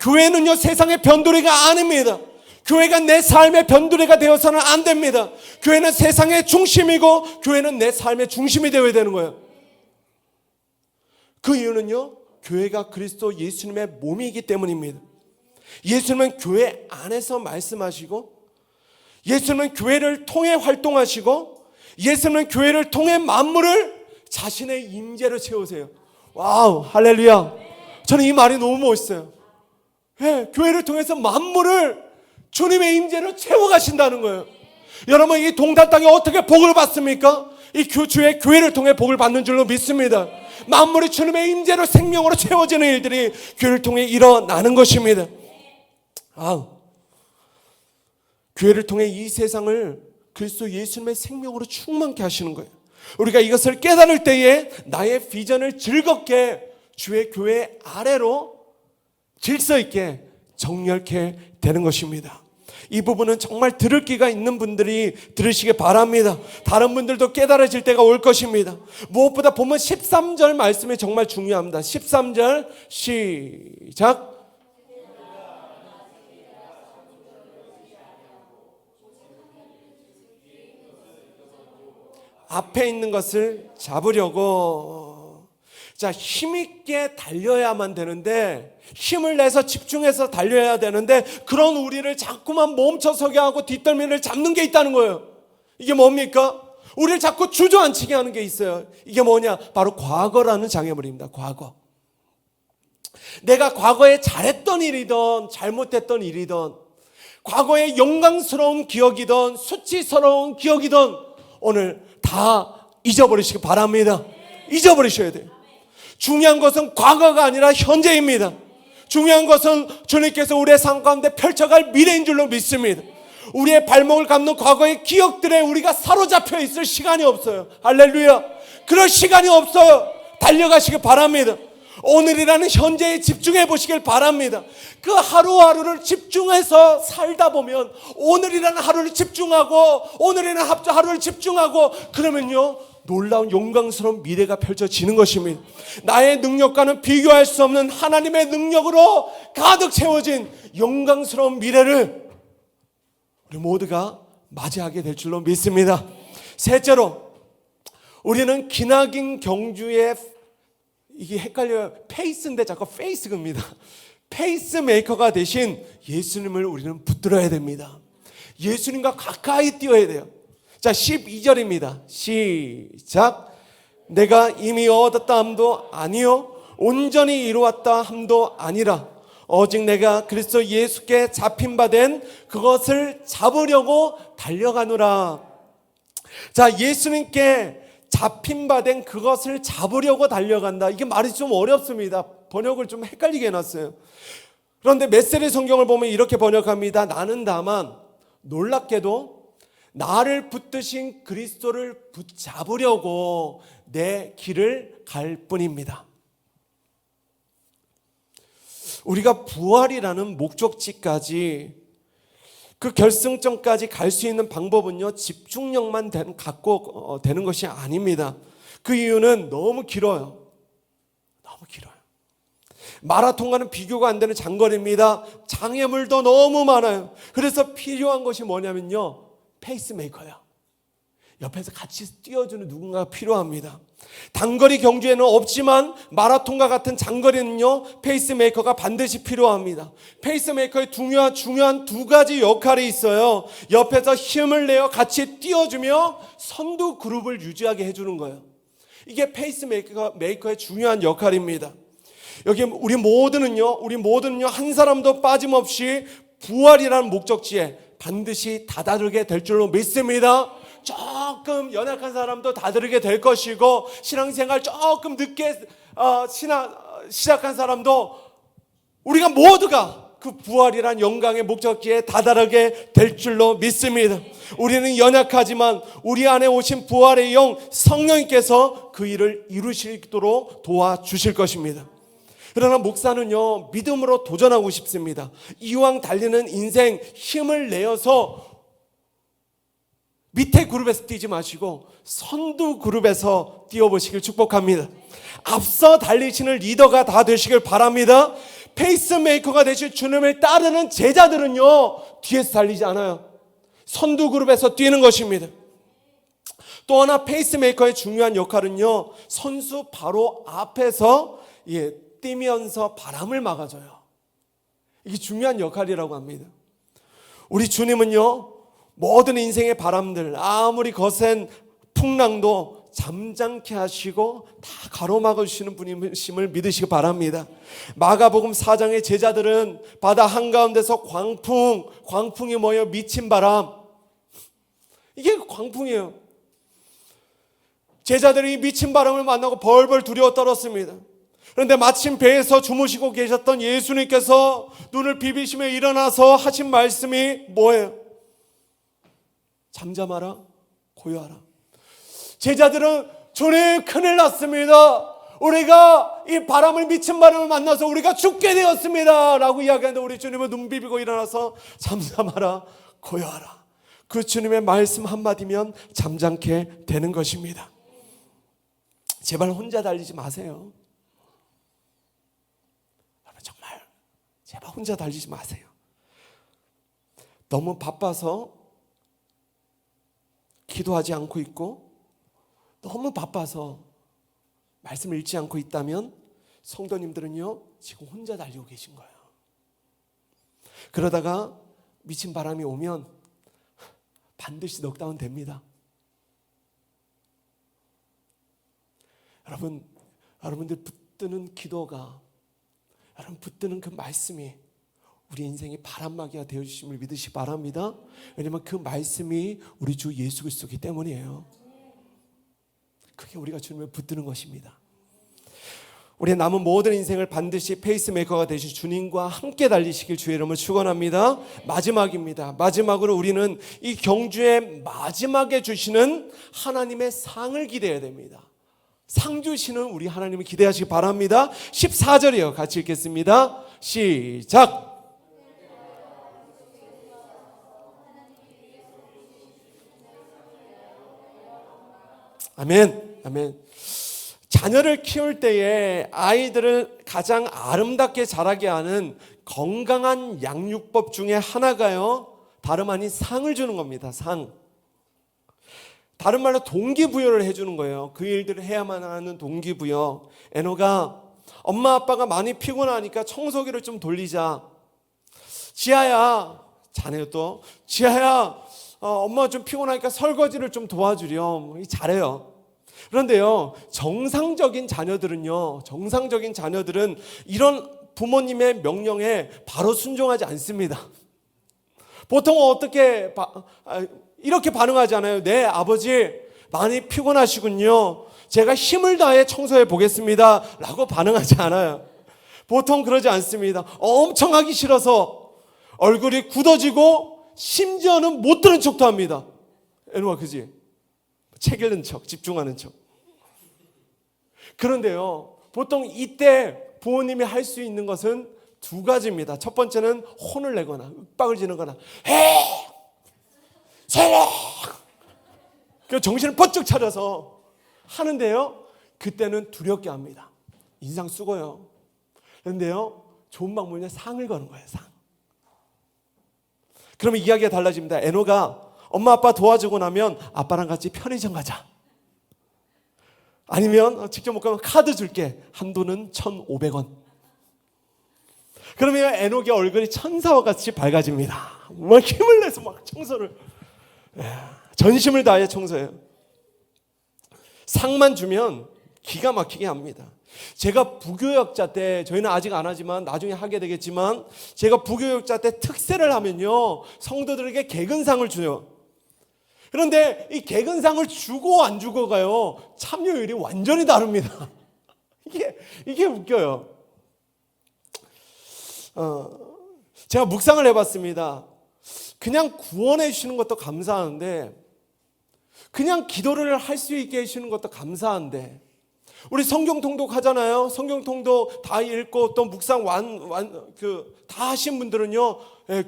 교회는요, 세상의 변두리가 아닙니다. 교회가 내 삶의 변두리가 되어서는 안 됩니다. 교회는 세상의 중심이고 교회는 내 삶의 중심이 되어야 되는 거예요. 그 이유는요, 교회가 그리스도 예수님의 몸이기 때문입니다. 예수님은 교회 안에서 말씀하시고, 예수님은 교회를 통해 활동하시고, 예수님은 교회를 통해 만물을 자신의 임재로 채우세요. 와우, 할렐루야. 저는 이 말이 너무 멋있어요. 네, 교회를 통해서 만물을 주님의 임재로 채워가신다는 거예요. 여러분, 이 동달 땅에 어떻게 복을 받습니까? 이 주의 교회를 통해 복을 받는 줄로 믿습니다. 만물이 주님의 임재로 생명으로 채워지는 일들이 교회를 통해 일어나는 것입니다. 교회를 통해 이 세상을 그리스도 예수님의 생명으로 충만케 하시는 거예요. 우리가 이것을 깨달을 때에 나의 비전을 즐겁게 주의 교회 아래로 질서 있게 정렬케 되는 것입니다. 이 부분은 정말 들을 기가 있는 분들이 들으시기 바랍니다. 다른 분들도 깨달아질 때가 올 것입니다. 무엇보다 보면 13절 말씀이 정말 중요합니다. 13절 시작. 앞에 있는 것을 잡으려고. 자, 힘있게 달려야만 되는데, 힘을 내서 집중해서 달려야 되는데, 그런 우리를 자꾸만 멈춰서게 하고 뒷덜미를 잡는 게 있다는 거예요. 이게 뭡니까? 우리를 자꾸 주저앉히게 하는 게 있어요. 이게 뭐냐? 바로 과거라는 장애물입니다. 과거. 내가 과거에 잘했던 일이든 잘못했던 일이든, 과거의 영광스러운 기억이든 수치스러운 기억이든 오늘 다 잊어버리시기 바랍니다. 잊어버리셔야 돼요. 중요한 것은 과거가 아니라 현재입니다. 중요한 것은 주님께서 우리의 삶 가운데 펼쳐갈 미래인 줄로 믿습니다. 우리의 발목을 감는 과거의 기억들에 우리가 사로잡혀 있을 시간이 없어요. 할렐루야. 그럴 시간이 없어요. 달려가시기 바랍니다. 오늘이라는 현재에 집중해 보시길 바랍니다. 그 하루하루를 집중해서 살다 보면, 오늘이라는 하루를 집중하고, 오늘이라는 하루를 집중하고, 그러면요, 놀라운 영광스러운 미래가 펼쳐지는 것입니다. 나의 능력과는 비교할 수 없는 하나님의 능력으로 가득 채워진 영광스러운 미래를 우리 모두가 맞이하게 될 줄로 믿습니다. 셋째로, 우리는 기나긴 경주의, 이게 헷갈려요. 페이스인데 자꾸 페이스입니다. 페이스메이커가 되신 예수님을 우리는 붙들어야 됩니다. 예수님과 가까이 뛰어야 돼요. 자, 12절입니다. 시작. 내가 이미 얻었다 함도 아니요 온전히 이루었다 함도 아니라 오직 내가 그리스도 예수께 잡힌 바 된 그것을 잡으려고 달려가노라. 자, 예수님께 잡힌 바 된 그것을 잡으려고 달려간다. 이게 말이 좀 어렵습니다. 번역을 좀 헷갈리게 해놨어요. 그런데 메시지 성경을 보면 이렇게 번역합니다. 나는 다만 놀랍게도 나를 붙드신 그리스도를 붙잡으려고 내 길을 갈 뿐입니다. 우리가 부활이라는 목적지까지, 그 결승점까지 갈 수 있는 방법은요, 집중력만 갖고 되는 것이 아닙니다. 그 이유는 너무 길어요. 너무 길어요. 마라톤과는 비교가 안 되는 장거리입니다. 장애물도 너무 많아요. 그래서 필요한 것이 뭐냐면요, 페이스메이커야. 옆에서 같이 뛰어주는 누군가가 필요합니다. 단거리 경주에는 없지만 마라톤과 같은 장거리는요, 페이스메이커가 반드시 필요합니다. 페이스메이커의 중요한 두 가지 역할이 있어요. 옆에서 힘을 내어 같이 뛰어주며 선두 그룹을 유지하게 해주는 거예요. 이게 페이스메이커의 중요한 역할입니다. 여기 우리 모두는요 한 사람도 빠짐없이 부활이라는 목적지에 반드시 다다르게 될 줄로 믿습니다. 조금 연약한 사람도 다다르게 될 것이고, 신앙생활 조금 늦게 시작한 사람도 우리가 모두가 그 부활이란 영광의 목적지에 다다르게 될 줄로 믿습니다. 우리는 연약하지만 우리 안에 오신 부활의 영 성령님께서 그 일을 이루시도록 도와주실 것입니다. 그러나 목사는요 믿음으로 도전하고 싶습니다. 이왕 달리는 인생 힘을 내어서 밑에 그룹에서 뛰지 마시고 선두 그룹에서 뛰어보시길 축복합니다. 앞서 달리시는 리더가 다 되시길 바랍니다. 페이스메이커가 되실 주님을 따르는 제자들은요 뒤에서 달리지 않아요. 선두 그룹에서 뛰는 것입니다. 또 하나 페이스메이커의 중요한 역할은요 선수 바로 앞에서 뛰면서 바람을 막아줘요. 이게 중요한 역할이라고 합니다. 우리 주님은요 모든 인생의 바람들, 아무리 거센 풍랑도 잠잠케 하시고 다 가로막아 주시는 분이심을 믿으시기 바랍니다. 마가복음 4장의 제자들은 바다 한가운데서 광풍이 뭐예요? 미친 바람. 이게 광풍이에요. 제자들이 미친 바람을 만나고 벌벌 두려워 떨었습니다. 그런데 마침 배에서 주무시고 계셨던 예수님께서 눈을 비비시며 일어나서 하신 말씀이 뭐예요? 잠잠하라, 고요하라. 제자들은 주님 큰일 났습니다. 우리가 이 바람을 미친 바람을 만나서 우리가 죽게 되었습니다 라고 이야기하는데 우리 주님은 눈 비비고 일어나서 잠잠하라, 고요하라. 그 주님의 말씀 한마디면 잠잠게 되는 것입니다. 제발 혼자 달리지 마세요. 정말 제발 혼자 달리지 마세요. 너무 바빠서 기도하지 않고 있고 너무 바빠서 말씀을 읽지 않고 있다면 성도님들은요 지금 혼자 달리고 계신 거예요. 그러다가 미친 바람이 오면 반드시 넉다운 됩니다. 여러분들 붙드는 기도가, 여러분 붙드는 그 말씀이 우리 인생의 바람막이가 되어주심을 믿으시기 바랍니다. 왜냐하면 그 말씀이 우리 주 예수 그리스도이기 때문이에요. 그게 우리가 주님을 붙드는 것입니다. 우리 남은 모든 인생을 반드시 페이스메이커가 되신 주님과 함께 달리시길 주의 이름으로 축원합니다. 마지막입니다. 마지막으로 우리는 이 경주의 마지막에 주시는 하나님의 상을 기대해야 됩니다. 상 주시는 우리 하나님을 기대하시기 바랍니다. 14절이요. 같이 읽겠습니다. 시작. 아멘. 아멘. 자녀를 키울 때에 아이들을 가장 아름답게 자라게 하는 건강한 양육법 중에 하나가요, 다름 아닌 상을 주는 겁니다. 상. 다른 말로 동기부여를 해주는 거예요. 그 일들을 해야만 하는 동기부여. 에노가 엄마 아빠가 많이 피곤하니까 청소기를 좀 돌리자. 지아야, 자네요 또. 지아야, 엄마가 좀 피곤하니까 설거지를 좀 도와주렴. 잘해요. 그런데요, 정상적인 자녀들은 이런 부모님의 명령에 바로 순종하지 않습니다. 보통 어떻게 이렇게 반응하지 않아요? 네, 아버지 많이 피곤하시군요. 제가 힘을 다해 청소해 보겠습니다 라고 반응하지 않아요. 보통 그러지 않습니다. 엄청 하기 싫어서 얼굴이 굳어지고 심지어는 못 들은 척도 합니다. 애누아, 그지? 책 읽는 척, 집중하는 척. 그런데요, 보통 이때 부모님이 할 수 있는 것은 두 가지입니다. 첫 번째는 혼을 내거나 윽박을 지르거나 세라! 그 정신을 번쩍 차려서 하는데요, 그때는 두렵게 합니다. 인상 쓰고요. 그런데요, 좋은 방법은 상을 거는 거예요. 상. 그러면 이야기가 달라집니다. 에노가 엄마 아빠 도와주고 나면 아빠랑 같이 편의점 가자. 아니면 직접 못 가면 카드 줄게. 한도는 1,500원. 그러면 에녹의 얼굴이 천사와 같이 밝아집니다. 막 힘을 내서 막 청소를, 전심을 다해 청소해요. 상만 주면 기가 막히게 합니다. 제가 부교역자 때, 저희는 아직 안 하지만 나중에 하게 되겠지만, 제가 부교역자 때 특세를 하면요, 성도들에게 개근상을 줘요. 그런데 이 개근상을 주고 안 주고가요, 참여율이 완전히 다릅니다. 이게 웃겨요. 제가 묵상을 해봤습니다. 그냥 구원해 주시는 것도 감사한데, 그냥 기도를 할 수 있게 해주시는 것도 감사한데, 우리 성경 통독 하잖아요. 성경 통독 다 읽고 또 묵상 다 하신 분들은요,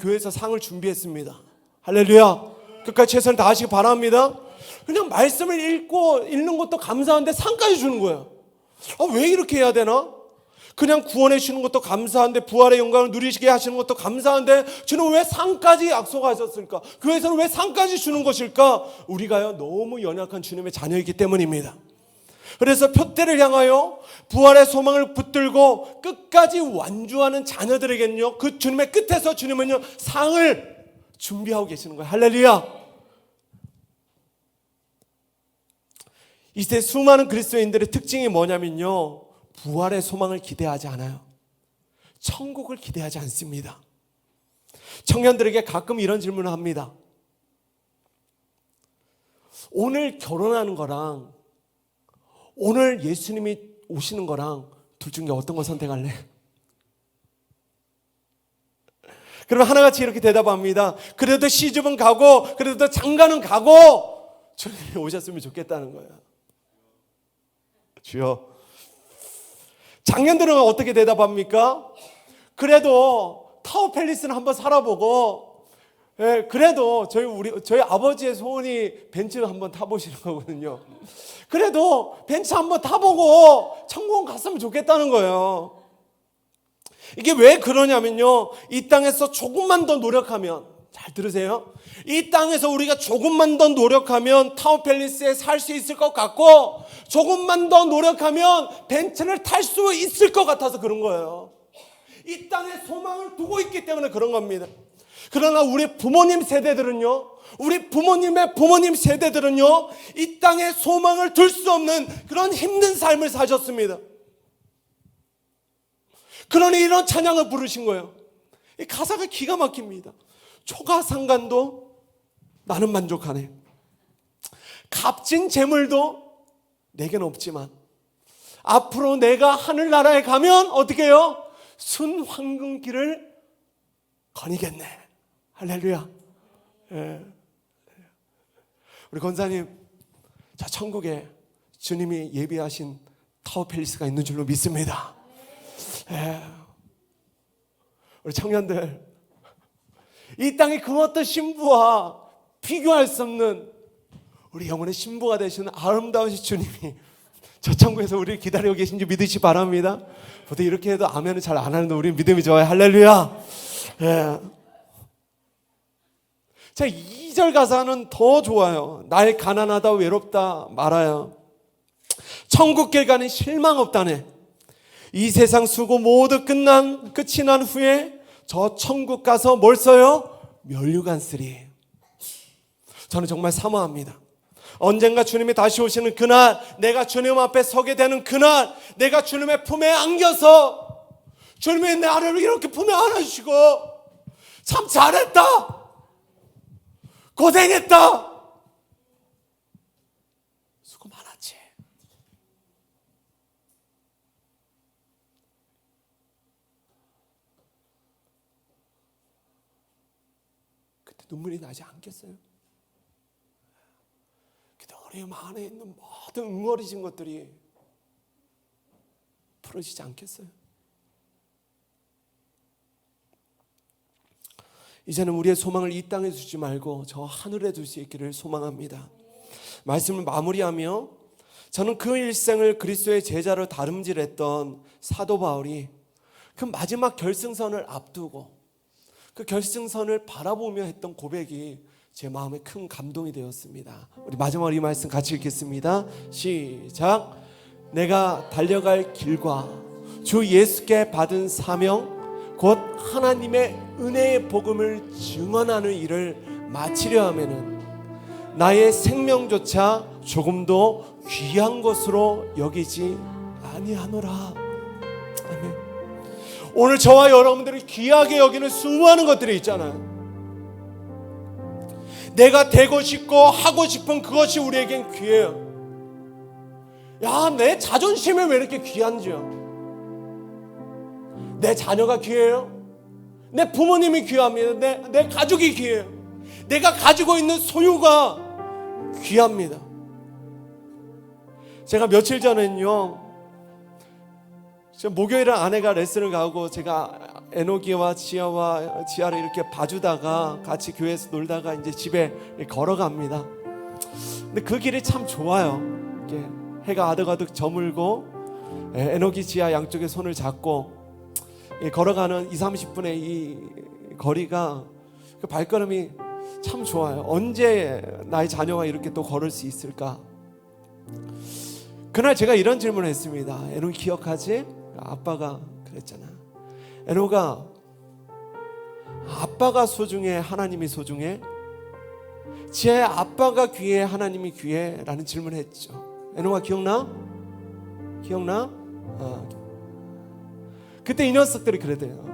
교회에서 상을 준비했습니다. 할렐루야. 끝까지 최선을 다하시기 바랍니다. 그냥 말씀을 읽는 것도 감사한데 상까지 주는 거예요. 왜 이렇게 해야 되나? 그냥 구원해 주시는 것도 감사한데, 부활의 영광을 누리시게 하시는 것도 감사한데, 주는 왜 상까지 약속하셨을까? 교회에서는 왜 상까지 주는 것일까? 우리가요, 너무 연약한 주님의 자녀이기 때문입니다. 그래서 표대를 향하여 부활의 소망을 붙들고 끝까지 완주하는 자녀들에게는요, 그 주님의 끝에서 주님은요, 상을 준비하고 계시는 거예요. 할렐루야. 이때 수많은 그리스도인들의 특징이 뭐냐면요, 부활의 소망을 기대하지 않아요. 천국을 기대하지 않습니다. 청년들에게 가끔 이런 질문을 합니다. 오늘 결혼하는 거랑 오늘 예수님이 오시는 거랑 둘 중에 어떤 걸 선택할래? 그러면 하나같이 이렇게 대답합니다. 그래도 시집은 가고, 그래도 장가는 가고 주님이 오셨으면 좋겠다는 거예요. 주여. 장년들은 어떻게 대답합니까? 그래도 타워팰리스는 한번 살아보고, 그래도 저희 아버지의 소원이 벤츠를 한번 타보시는 거거든요. 그래도 벤츠 한번 타보고 천국 갔으면 좋겠다는 거예요. 이게 왜 그러냐면요, 이 땅에서 조금만 더 노력하면, 잘 들으세요, 이 땅에서 우리가 조금만 더 노력하면 타워팰리스에 살 수 있을 것 같고, 조금만 더 노력하면 벤츠를 탈 수 있을 것 같아서 그런 거예요. 이 땅에 소망을 두고 있기 때문에 그런 겁니다. 그러나 우리 부모님 세대들은요, 우리 부모님의 부모님 세대들은요, 이 땅에 소망을 둘 수 없는 그런 힘든 삶을 사셨습니다. 그러니 이런 찬양을 부르신 거예요. 이 가사가 기가 막힙니다. 초가상간도 나는 만족하네. 값진 재물도 내게는 없지만 앞으로 내가 하늘나라에 가면 어떻게 해요? 순황금길을 거니겠네. 할렐루야. 예. 우리 권사님, 자, 천국에 주님이 예비하신 타워팰리스가 있는 줄로 믿습니다. 예. 우리 청년들, 이 땅의 그 어떤 신부와 비교할 수 없는 우리 영혼의 신부가 되시는 아름다우신 주님이 저 천국에서 우리를 기다리고 계신 줄 믿으시 바랍니다. 보통 이렇게 해도 아멘은 잘 안 하는데 우리 믿음이 좋아요. 할렐루야. 예. 자, 2절 가사는 더 좋아요. 날 가난하다 외롭다 말아요. 천국길 가는 실망 없다네. 이 세상 수고 모두 끝이 난 후에 저 천국 가서 뭘 써요? 면류관 쓰리. 저는 정말 사모합니다. 언젠가 주님이 다시 오시는 그날, 내가 주님 앞에 서게 되는 그날, 내가 주님의 품에 안겨서 주님이 나를 이렇게 품에 안아주시고 참 잘했다, 고생했다, 수고 많았지. 그때 눈물이 나지 않겠어요? 그때 우리 마음에 있는 모든 응어리진 것들이 풀어지지 않겠어요? 이제는 우리의 소망을 이 땅에 두지 말고 저 하늘에 둘 수 있기를 소망합니다. 말씀을 마무리하며, 저는 그 일생을 그리스도의 제자로 다름질했던 사도 바울이 그 마지막 결승선을 앞두고 그 결승선을 바라보며 했던 고백이 제 마음에 큰 감동이 되었습니다. 우리 마지막으로 이 말씀 같이 읽겠습니다. 시작. 내가 달려갈 길과 주 예수께 받은 사명 곧 하나님의 은혜의 복음을 증언하는 일을 마치려 하면은 나의 생명조차 조금도 귀한 것으로 여기지 아니하노라. 아멘. 오늘 저와 여러분들이 귀하게 여기는 수많은 것들이 있잖아요. 내가 되고 싶고 하고 싶은 그것이 우리에겐 귀해요. 야, 내 자존심이 왜 이렇게 귀한지요? 내 자녀가 귀해요? 내 부모님이 귀합니다. 내 가족이 귀해요. 내가 가지고 있는 소유가 귀합니다. 제가 며칠 전에는요, 목요일에 아내가 레슨을 가고 제가 에노기와 지아를 이렇게 봐주다가 같이 교회에서 놀다가 이제 집에 걸어갑니다. 근데 그 길이 참 좋아요. 이렇게 해가 아득아득 저물고 에노기 지아 양쪽에 손을 잡고 걸어가는 20-30분의 이 거리가 그 발걸음이 참 좋아요. 언제 나의 자녀가 이렇게 또 걸을 수 있을까? 그날 제가 이런 질문을 했습니다. 에노기 기억하지? 아빠가 그랬잖아. 에노가 아빠가 소중해? 하나님이 소중해? 지아의 아빠가 귀해? 하나님이 귀해? 라는 질문을 했죠. 에노가 기억나? 기억나? 그때 이 녀석들이 그랬대요.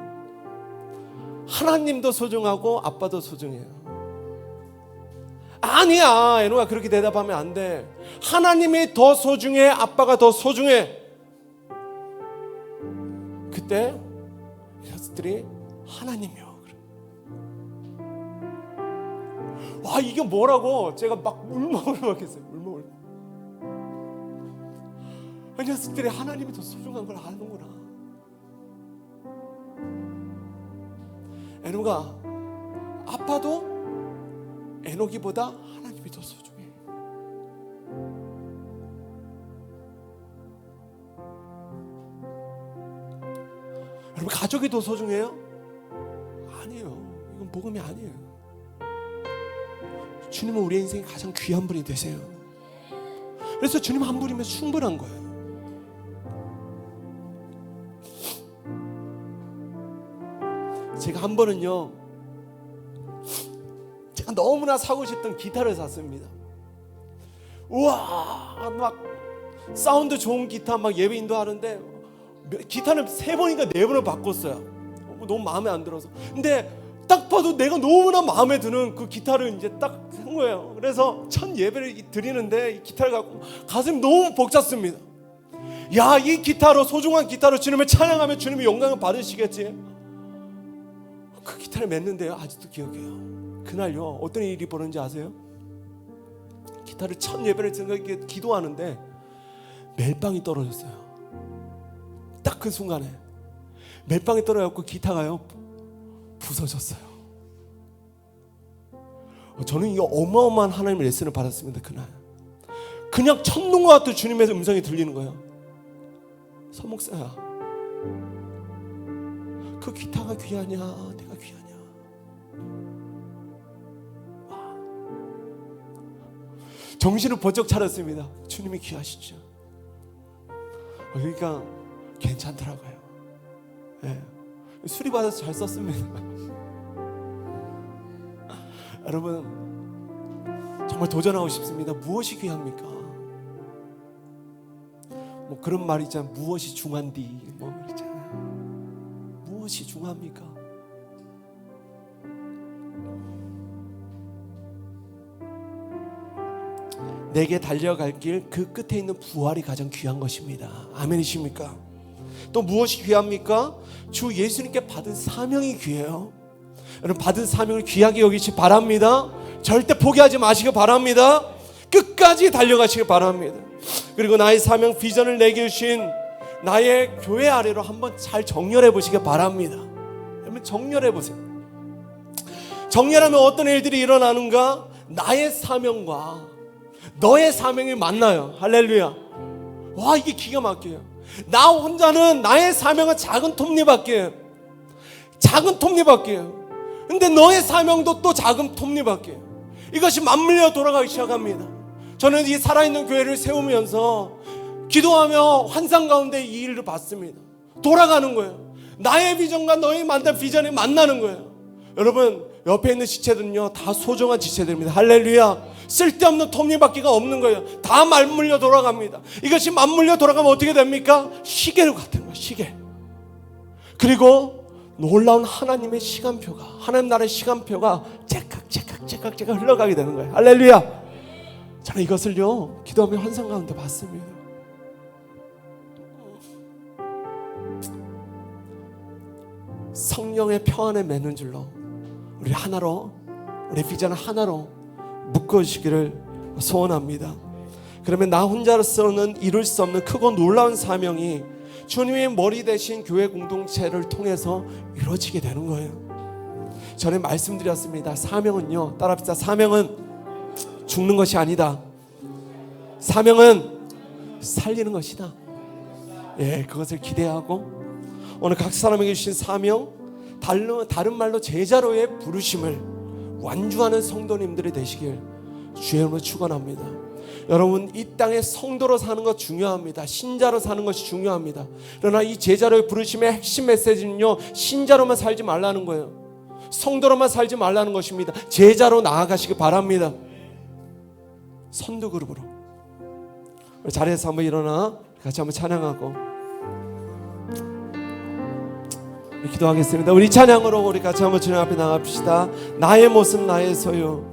하나님도 소중하고 아빠도 소중해요. 아니야, 에노가 그렇게 대답하면 안 돼. 하나님이 더 소중해? 아빠가 더 소중해? 그때 이 녀석들이 하나님이요. 와, 이게 뭐라고 제가 막 울먹울먹했어요. 울먹울먹. 이 녀석들이 하나님이 더 소중한 걸 아는구나. 에노가 아빠도 에노기보다 하나님이 더 소중해. 여러분, 가족이 더 소중해요? 아니에요. 이건 복음이 아니에요. 주님은 우리의 인생에 가장 귀한 분이 되세요. 그래서 주님 한 분이면 충분한 거예요. 제가 한 번은요, 제가 너무나 사고 싶던 기타를 샀습니다. 우와, 막 사운드 좋은 기타 막 예배 인도하는데 기타는 3번인가 4번을 바꿨어요. 너무 마음에 안 들어서. 근데 딱 봐도 내가 너무나 마음에 드는 그 기타를 이제 딱 산 거예요. 그래서 첫 예배를 드리는데 이 기타를 갖고 가슴이 너무 벅찼습니다. 야, 이 기타로, 소중한 기타로 주님을 찬양하면 주님이 영광을 받으시겠지. 그 기타를 맸는데요, 아직도 기억해요. 그날요, 어떤 일이 벌어진지 아세요? 기타를 첫 예배를 생각해 기도하는데 멜빵이 떨어졌어요. 딱 그 순간에 멜빵이 떨어졌고 기타가요 부서졌어요. 저는 이 어마어마한 하나님의 레슨을 받았습니다. 그날 그냥 첫눈과 같은 주님의 음성이 들리는 거예요. 서목사야, 그 기타가 귀하냐 내가 귀하냐? 정신을 번쩍 차렸습니다. 주님이 귀하시죠. 그러니까 괜찮더라고요. 네. 수리받아서 잘 썼습니다. 여러분, 정말 도전하고 싶습니다. 무엇이 귀합니까? 뭐 그런 말 있잖아요. 무엇이 중한디 뭐 있잖아요. 무엇이 중합니까? 내게 달려갈 길 그 끝에 있는 부활이 가장 귀한 것입니다. 아멘이십니까? 또 무엇이 귀합니까? 주 예수님께 받은 사명이 귀해요. 여러분, 받은 사명을 귀하게 여기시 바랍니다. 절대 포기하지 마시기 바랍니다. 끝까지 달려가시기 바랍니다. 그리고 나의 사명 비전을 내게 주신 나의 교회 아래로 한번 잘 정렬해 보시기 바랍니다. 여러분, 정렬해 보세요. 정렬하면 어떤 일들이 일어나는가? 나의 사명과 너의 사명이 만나요. 할렐루야. 와, 이게 기가 막혀요. 나 혼자는 나의 사명은 작은 톱니바퀴예요. 작은 톱니바퀴예요. 근데 너의 사명도 또 작은 톱니바퀴예요. 이것이 맞물려 돌아가기 시작합니다. 저는 이 살아있는 교회를 세우면서 기도하며 환상 가운데 이 일을 봤습니다. 돌아가는 거예요. 나의 비전과 너의 만난 비전이 만나는 거예요. 여러분, 옆에 있는 지체들은요 다 소중한 지체들입니다. 할렐루야. 쓸데없는 톱니바퀴가 없는 거예요. 다 맞물려 돌아갑니다. 이것이 맞물려 돌아가면 어떻게 됩니까? 시계로 같은 거예요. 시계. 그리고 놀라운 하나님의 시간표가, 하나님 나라의 시간표가 째깍째깍 흘러가게 되는 거예요. 할렐루야. 저는 이것을요 기도하며 환상 가운데 봤습니다. 성령의 평안에 매는 줄로 우리 하나로, 우리 비전을 하나로 묶어주시기를 소원합니다. 그러면 나 혼자로서는 이룰 수 없는 크고 놀라운 사명이 주님의 머리 대신 교회 공동체를 통해서 이루어지게 되는 거예요. 전에 말씀드렸습니다. 사명은요, 따라합시다. 사명은 죽는 것이 아니다. 사명은 살리는 것이다. 예, 그것을 기대하고 오늘 각 사람에게 주신 사명, 다른 말로 제자로의 부르심을 완주하는 성도님들이 되시길 주의 이름으로 축원합니다. 여러분, 이 땅에 성도로 사는 것 중요합니다. 신자로 사는 것이 중요합니다. 그러나 이 제자로의 부르심의 핵심 메시지는요, 신자로만 살지 말라는 거예요. 성도로만 살지 말라는 것입니다. 제자로 나아가시기 바랍니다. 선두 그룹으로 우리 자리에서 한번 일어나 같이 한번 찬양하고 기도하겠습니다. 우리 찬양으로 우리 같이 한번 주님 앞에 나갑시다. 나의 모습 나의 소유.